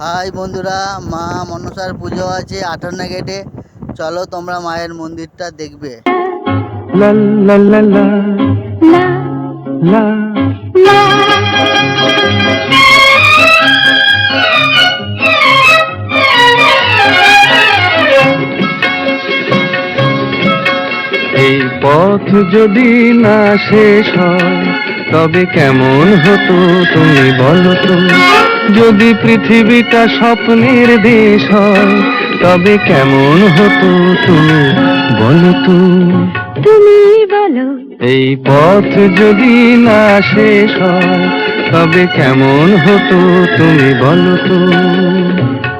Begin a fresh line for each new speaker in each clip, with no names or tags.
High বন্ধুরা, মা মনসার পুজো আছে 58 গেটে। চলো তোমরা মায়ের মন্দিরটা দেখবে।
লা লা লা লা লা লা। এই পথ যদি না শেষ হয় তবে কেমন হতো তুমি বলো তো। যদি পৃথিবীটা স্বপ্নের দেশ হয় তবে কেমন হতো তুমি বলো তো।
তুমি বলো।
এই পথ যদি না শেষ হয় তবে কেমন হতো তুমি বলো তো।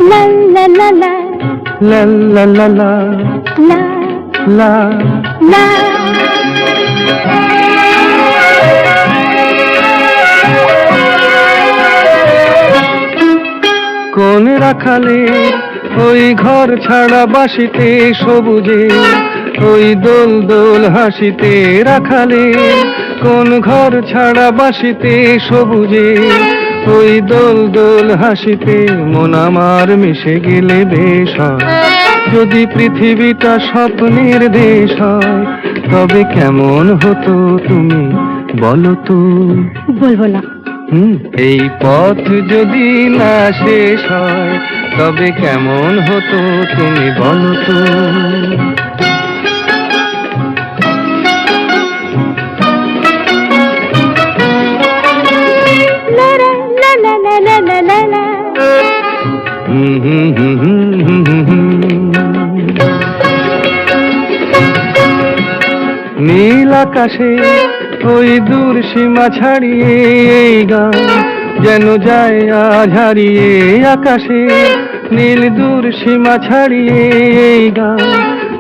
লা লা লা লা
লা লা লা লা
লা
লা।
লা।
কোন রাখালে ওই ঘর ছাড়া বাসিতে সবুজে, ওই দোল দোল হাসিতে রাখালে। কোন ঘর ছাড়া বাসিতে সবুজে, ওই দোল দোল হাসিতে মন আমার মিশে গেলে বেশ হয়। যদি পৃথিবীটা স্বপ্নের দেশ হয় তবে কেমন হতো তুমি বলো তো।
বলবো না।
এই পথ যদি না শেষ হয় তবে কেমন হতো তুমি বলো তো।
লা লা লা লা লা লা লা লা।
নীল আকাশে ওই দূর সীমা ছাড়িয়ে এই গান যেন যায় আজ হারিয়ে। আকাশে নীল দূর সীমা ছাড়িয়ে এই গান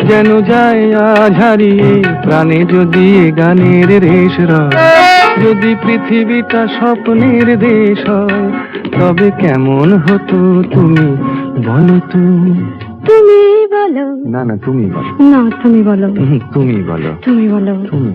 যেন যায় আজ হারিয়ে। প্রাণে যদি এ গানের রেশ রয়, যদি পৃথিবীটা স্বপ্নের দেশ হয় তবে কেমন হতো তুমি বলো তো।
তুমি বলো।
না না তুমি বলো।
না তুমি বলো।
তুমি বলো।
তুমি বলো।
তুমি।